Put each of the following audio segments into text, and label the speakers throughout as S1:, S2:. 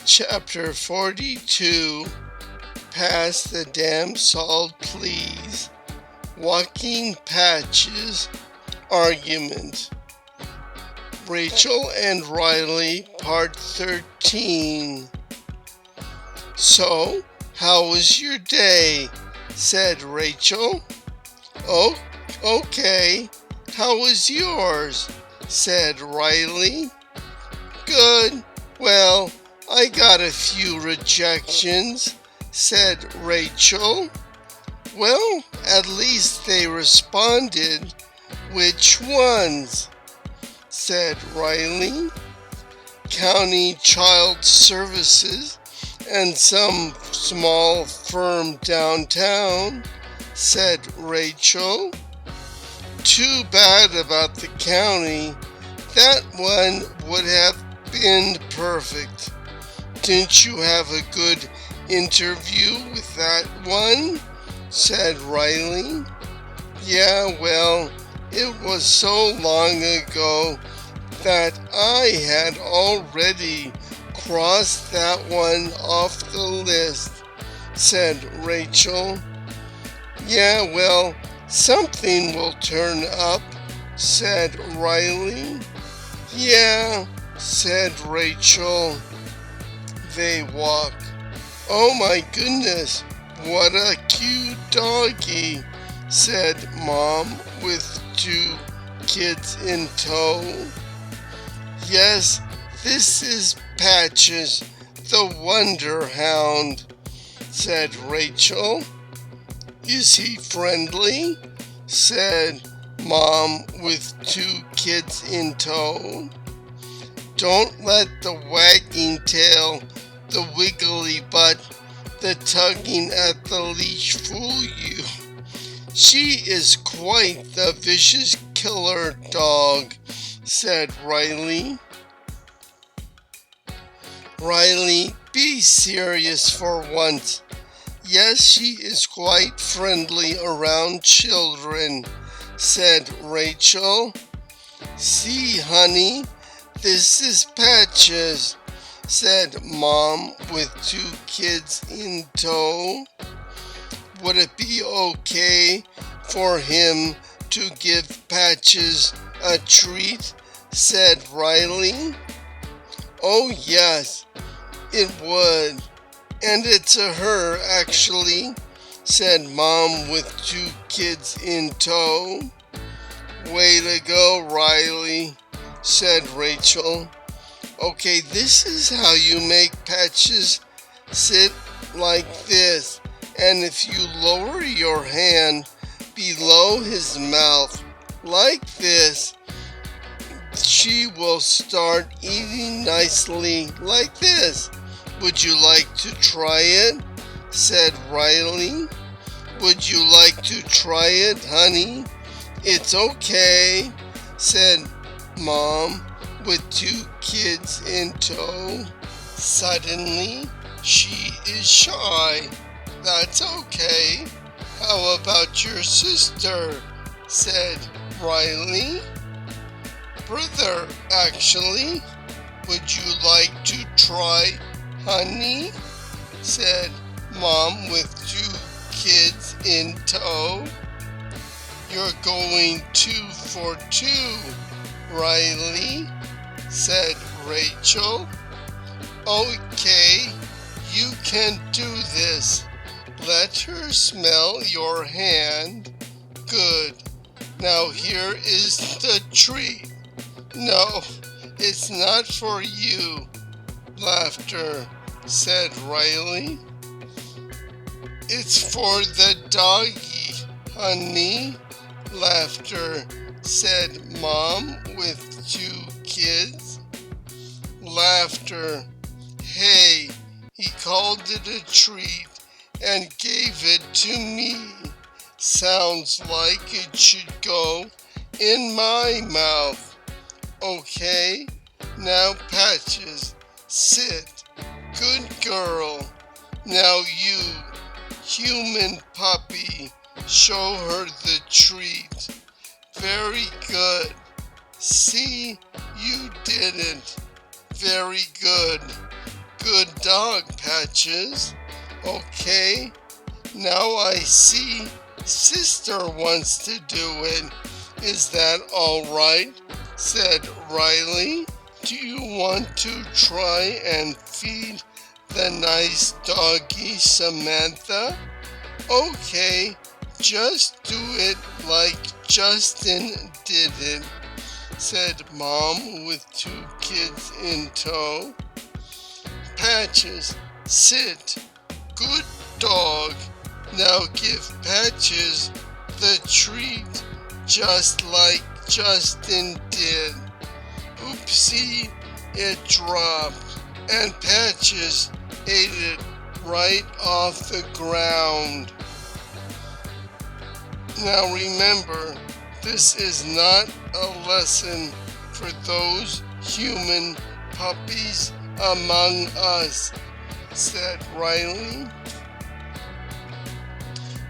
S1: Chapter 42, Pass the Damn Salt Please, Walking Patches, Argument. Rachel and Riley, Part 13. So, how was your day? Said Rachel. Oh, okay. How was yours? Said Riley. Good. Well, I got a few rejections, said Rachel. Well, at least they responded. Which ones? Said Riley. County Child Services and some small firm downtown, said Rachel. Too bad about the county. That one would have been perfect. Didn't you have a good interview with that one? Said Riley. Yeah, well, it was so long ago that I had already crossed that one off the list, said Rachel. Yeah, well, something will turn up, said Riley. Yeah, said Rachel. They walk. Oh my goodness, what a cute doggy, said Mom with two kids in tow. Yes, this is Patches, the Wonder Hound, said Rachel. Is he friendly? Said Mom with two kids in tow. Don't let the wagging tail, the wiggly butt, the tugging at the leash fool you. She is quite the vicious killer dog, said Riley. Riley, be serious for once. Yes, she is quite friendly around children, said Rachel. See, honey, this is Patches, said Mom with two kids in tow. Would it be okay for him to give Patches a treat? Said Riley. Oh yes, it would. And it's a her, actually, said Mom with two kids in tow. Way to go, Riley, said Rachel. Okay, this is how you make Patches sit like this. And if you lower your hand below his mouth like this, she will start eating nicely like this. Would you like to try it? Said Riley. Would you like to try it, honey? It's okay, said Mom with two kids in tow. Suddenly, she is shy. That's okay. How about your sister? Said Riley. Brother, actually. Would you like to try, honey? Said Mom with two kids in tow. You're going 2 for 2, Riley, said Rachel. Okay, you can do this. Let her smell your hand. Good. Now here is the treat. No, it's not for you. Laughter, said Riley. It's for the doggy, honey. Laughter, said Mom with two kids. Laughter. Hey, he called it a treat and gave it to me. Sounds like it should go in my mouth. Okay, now Patches, sit. Good girl. Now you, human puppy, show her the treat. Very good. See, you did it. Very good. Good dog, Patches. Okay, now I see Sister wants to do it. Is that all right? Said Riley. Do you want to try and feed the nice doggy, Samantha? Okay, just do it like Justin did it, said Mom with 2 kids in tow. Patches, sit. Good dog. Now give Patches the treat just like Justin did. Oopsie, it dropped, and Patches ate it right off the ground. Now remember, this is not a lesson for those human puppies among us, said Riley.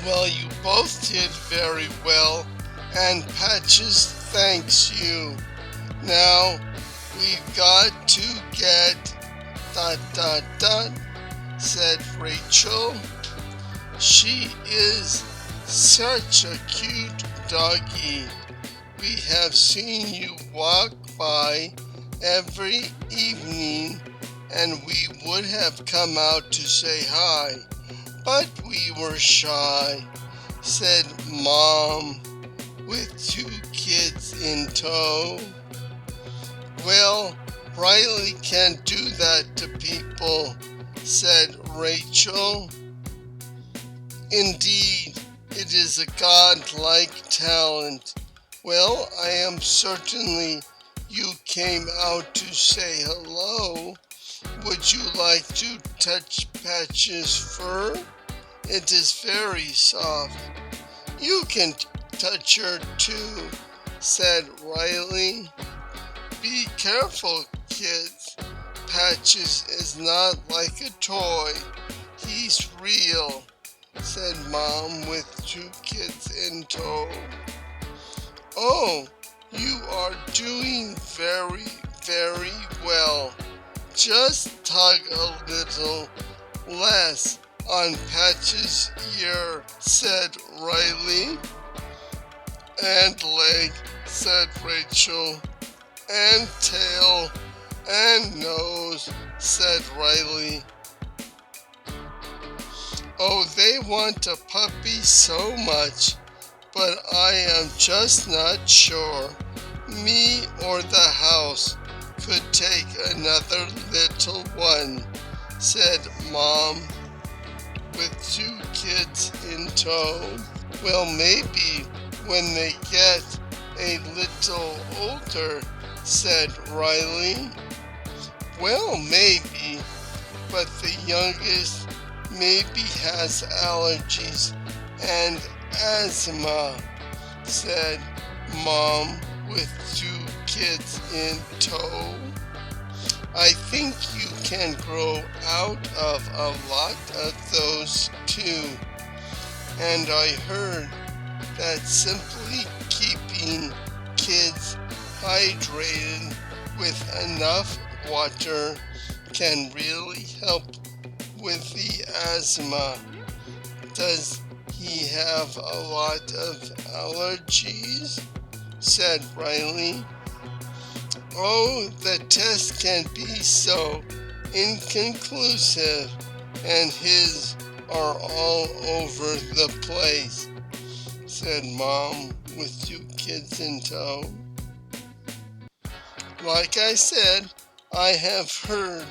S1: Well, you both did very well, and Patches thanks you. Now, we've got to get ... said Rachel. She is such a cute doggy. We have seen you walk by every evening, and we would have come out to say hi, but we were shy, said Mom with 2 kids in tow. Well, Riley can't do that to people, said Rachel. Indeed, it is a godlike talent. Well, I am certainly you came out to say hello. Would you like to touch Patches' fur? It is very soft. You can touch her too, said Riley. Be careful, kids. Patches is not like a toy. He's real, said Mom with 2 kids in tow. Oh, you are doing very, very well. Just tug a little less on Patches' ear, said Riley. And leg, said Rachel. And tail and nose, said Riley. Oh, they want a puppy so much, but I am just not sure me or the house could take another little one, said Mom with 2 kids in tow. Well, maybe when they get a little older, said Riley. Well, maybe, but the youngest maybe has allergies and asthma, said Mom with 2 kids in tow. I think you can grow out of a lot of those too. And I heard that simply keeping kids hydrated with enough water can really help with the asthma. Does he have a lot of allergies? Said Riley. Oh, the test can be so inconclusive, and his are all over the place, said Mom with 2 kids in tow. Like I said, I have heard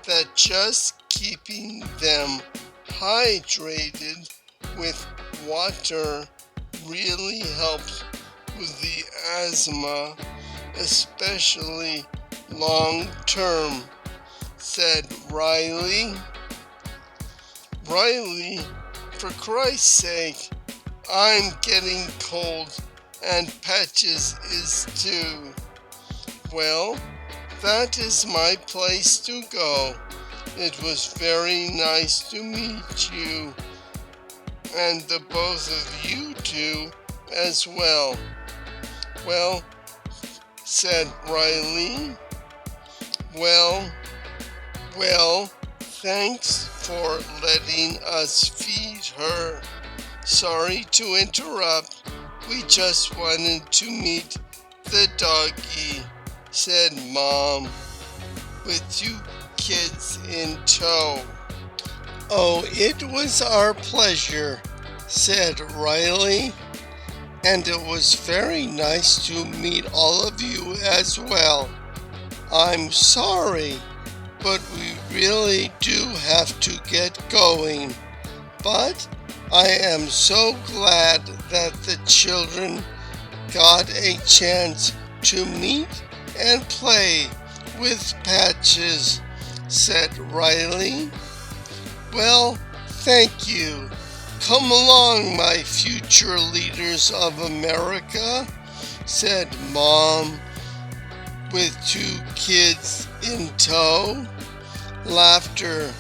S1: that just keeping them hydrated with water really helps with the asthma, especially long term, said Riley. Riley, for Christ's sake, I'm getting cold and Patches is too. Well, that is my place to go. It was very nice to meet you, and the both of you two as well. Well, said Riley. Well, Thanks for letting us feed her. Sorry to interrupt. We just wanted to meet the doggy, said Mom, with 2 kids in tow. Oh, it was our pleasure, said Riley, and it was very nice to meet all of you as well. I'm sorry, but we really do have to get going. But I am so glad that the children got a chance to meet and play with Patches, said Riley. Well, thank you. Come along, my future leaders of America, said Mom, with 2 kids in tow. Laughter.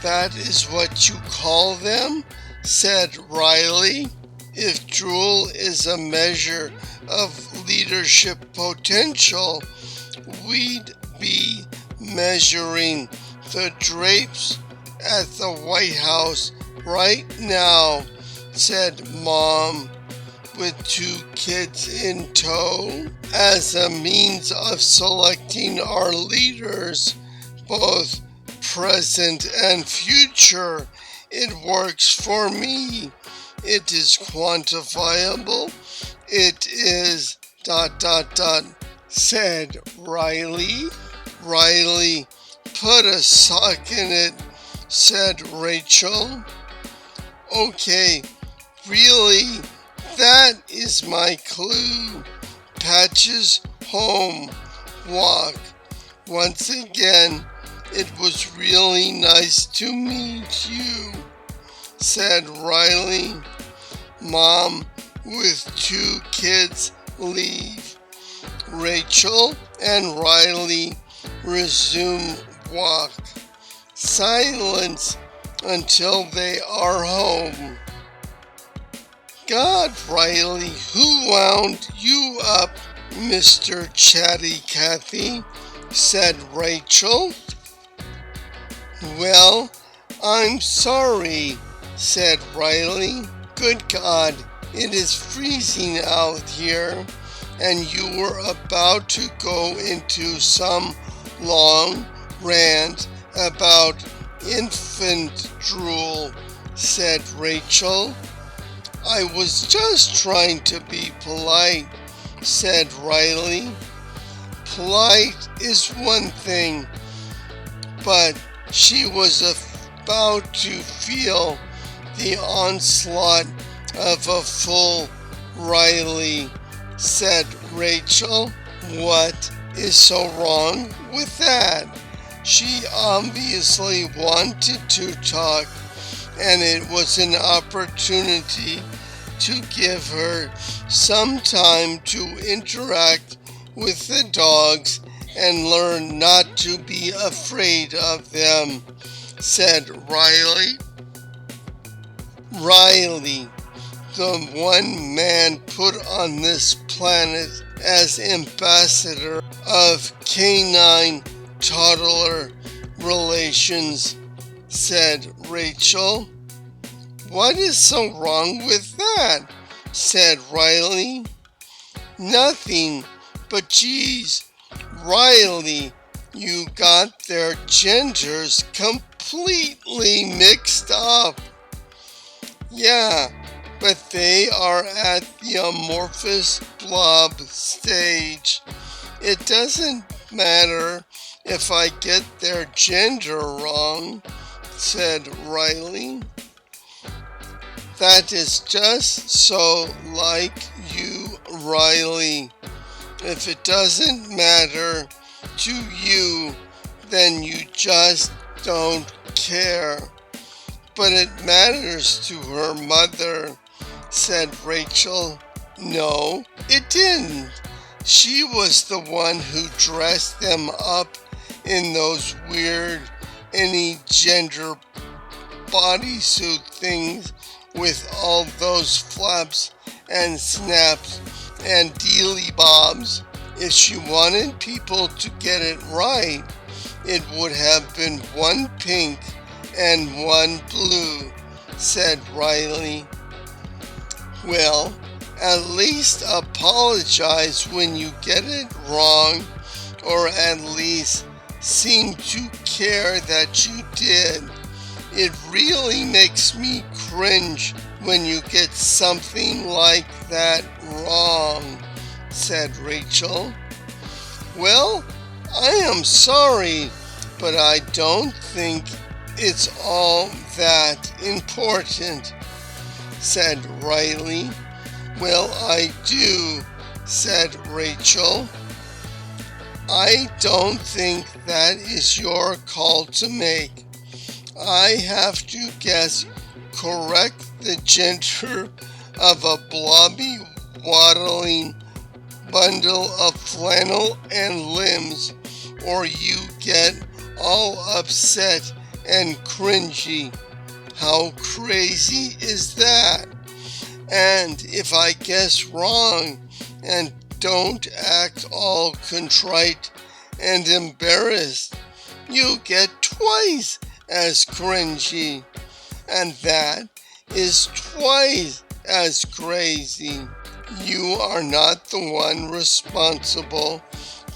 S1: That is what you call them, said Riley. If drool is a measure of leadership potential, we'd be measuring the drapes at the White House right now, said Mom, with 2 kids in tow. As a means of selecting our leaders, both present and future, it works for me. It is quantifiable. It is ... said Riley. Riley, put a sock in it, said Rachel. Okay, really, that is my clue. Patches home walk. Once again, it was really nice to meet you, said Riley. Mom with 2 kids leave. Rachel and Riley resume walk. Silence until they are home. God, Riley, who wound you up, Mr. Chatty Cathy, said Rachel. Well, I'm sorry, said Riley. Good God, it is freezing out here, and you were about to go into some long rant about infant drool, said Rachel. I was just trying to be polite, said Riley. Polite is one thing, but she was about to feel the onslaught of a full Riley, said Rachel. What is so wrong with that? She obviously wanted to talk, and it was an opportunity to give her some time to interact with the dogs and learn not to be afraid of them, said Riley. Riley, the one man put on this planet as ambassador of canine toddler relations, said Rachel. What is so wrong with that? Said Riley. Nothing, but geez, Riley, you got their genders completely mixed up. Yeah, but they are at the amorphous blob stage. It doesn't matter if I get their gender wrong, said Riley. That is just so like you, Riley. If it doesn't matter to you, then you just don't care. But it matters to her mother, said Rachel. No, it didn't. She was the one who dressed them up in those weird any gender bodysuit things with all those flaps and snaps and dealy bobs. If she wanted people to get it right, it would have been one pink and one blue, said Riley. Well, at least apologize when you get it wrong, or at least seem to care that you did. It really makes me cringe when you get something like that wrong, said Rachel. Well, I am sorry, but I don't think it's all that important, said Riley. Well, I do, said Rachel. I don't think that is your call to make. I have to guess correct the gender of a blobby, waddling bundle of flannel and limbs, or you get all upset and cringy. How crazy is that? And if I guess wrong and don't act all contrite and embarrassed, you get twice as cringy. And that is twice as crazy. You are not the one responsible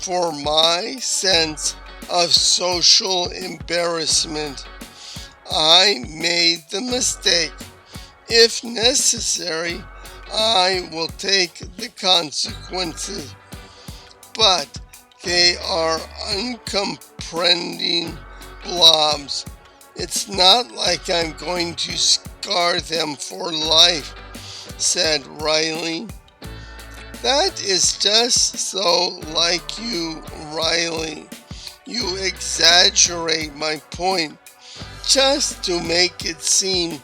S1: for my sense of social embarrassment. I made the mistake. If necessary, I will take the consequences. But they are uncomprehending blobs. It's not like I'm going to scar them for life, said Riley. That is just so like you, Riley. You exaggerate my point just to make it seem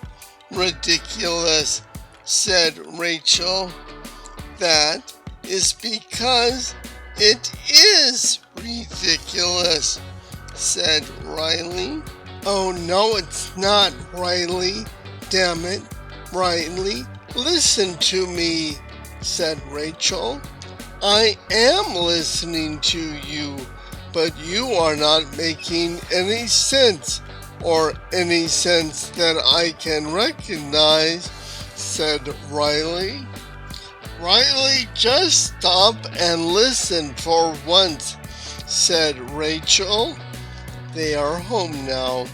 S1: ridiculous, said Rachel. That is because it is ridiculous, said Riley. Oh, no, it's not, Riley. Damn it, Riley. Listen to me, said Rachel. I am listening to you, but you are not making any sense, or any sense that I can recognize, said Riley. Riley, just stop and listen for once, said Rachel. They are home now.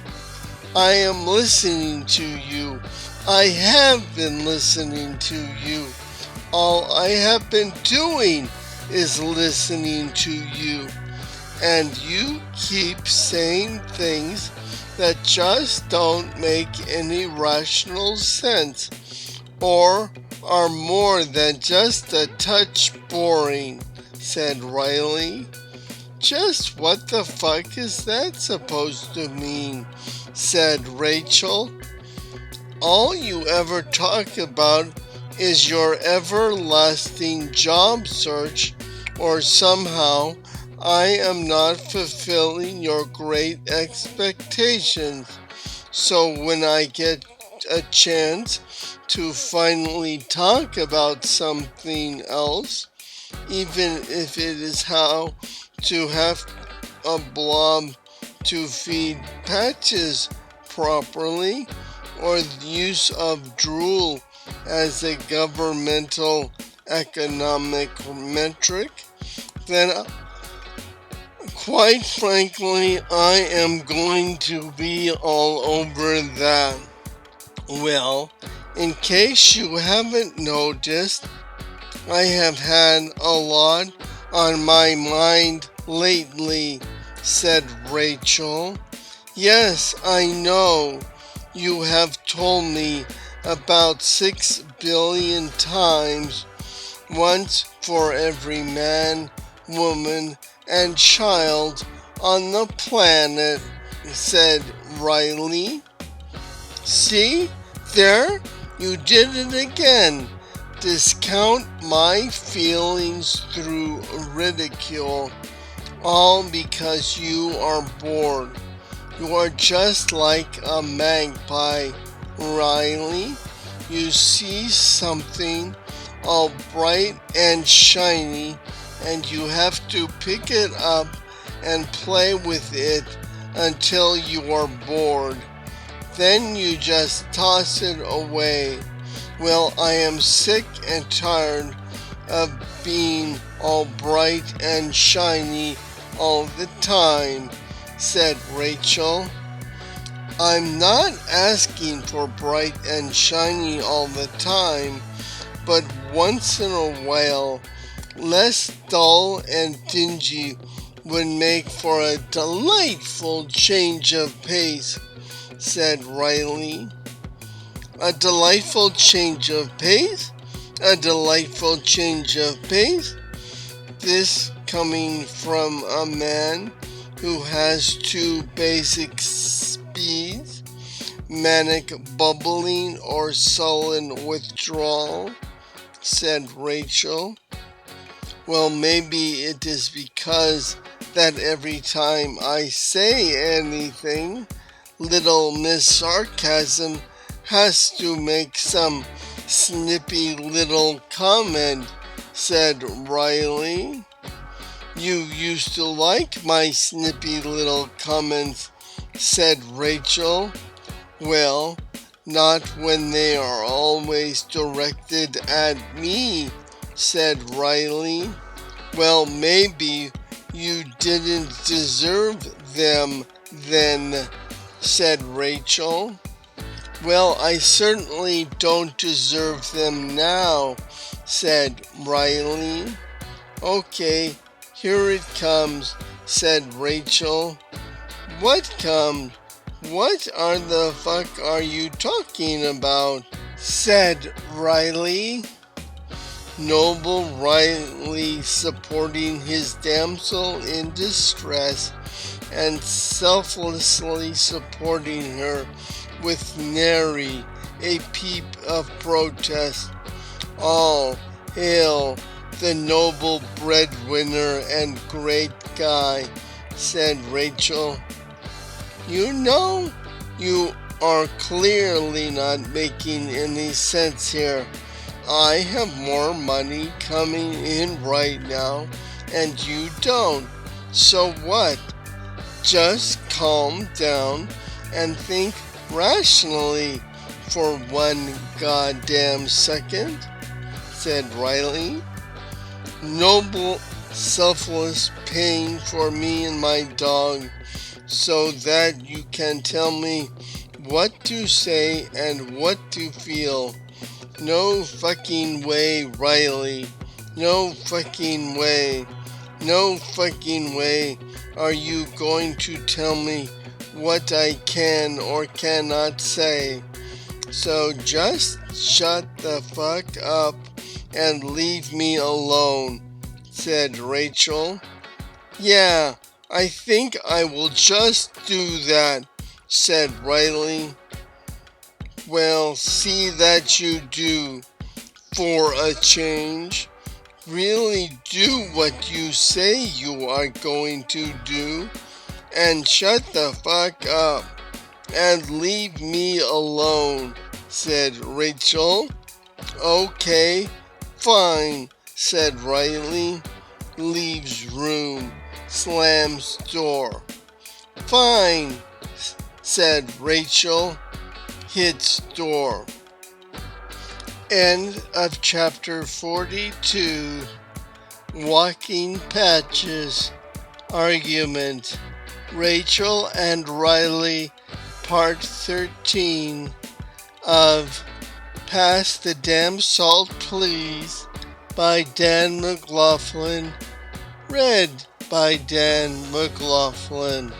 S1: I am listening to you. I have been listening to you. All I have been doing is listening to you. And you keep saying things that just don't make any rational sense, or are more than just a touch boring, said Riley. Just what the fuck is that supposed to mean, said Rachel. All you ever talk about is your everlasting job search, or somehow I am not fulfilling your great expectations. So when I get a chance to finally talk about something else, even if it is how to have a blob to feed patches properly, or the use of drool as a governmental economic metric, then quite frankly, I am going to be all over that. Well, in case you haven't noticed, I have had a lot on my mind lately, said Rachel. Yes, I know. You have told me about 6 billion times, once for every man, woman, and child on the planet, said Riley. See, there, you did it again. Discount my feelings through ridicule, all because you are bored. You are just like a magpie, Riley. You see something all bright and shiny, and you have to pick it up and play with it until you are bored. Then you just toss it away. Well, I am sick and tired of being all bright and shiny all the time, said Rachel. I'm not asking for bright and shiny all the time, but once in a while, less dull and dingy would make for a delightful change of pace, said Riley. A delightful change of pace? A delightful change of pace? This coming from a man who has two basic speeds, manic bubbling or sullen withdrawal, said Rachel. Well, maybe it is because that every time I say anything, little Miss Sarcasm has to make some snippy little comment, said Riley. You used to like my snippy little comments, said Rachel. Well, not when they are always directed at me, said Riley. Well, maybe you didn't deserve them then, said Rachel. Well, I certainly don't deserve them now, said Riley. Okay, here it comes, said Rachel. What comes? What the fuck are you talking about? Said Riley. Noble Riley supporting his damsel in distress and selflessly supporting her with nary a peep of protest. All hail the noble breadwinner and great guy, said Rachel. You know, you are clearly not making any sense here. I have more money coming in right now, and you don't. So what? Just calm down and think rationally for one goddamn second, said Riley. Noble, selfless pain for me and my dog, so that you can tell me what to say and what to feel. No fucking way, Riley. No fucking way. No fucking way are you going to tell me what I can or cannot say. So just shut the fuck up and leave me alone, said Rachel. Yeah, I think I will just do that, said Riley. Well, see that you do, for a change. Really do what you say you are going to do, and shut the fuck up, and leave me alone, said Rachel. Okay, fine, said Riley. Leaves room, slams door. Fine, said Rachel. Hits door. End of chapter 42. Walking Patches. Argument. Rachel and Riley, part 13 of Pass the Damn Salt Please by Dan McLaughlin. Read by Dan McLaughlin.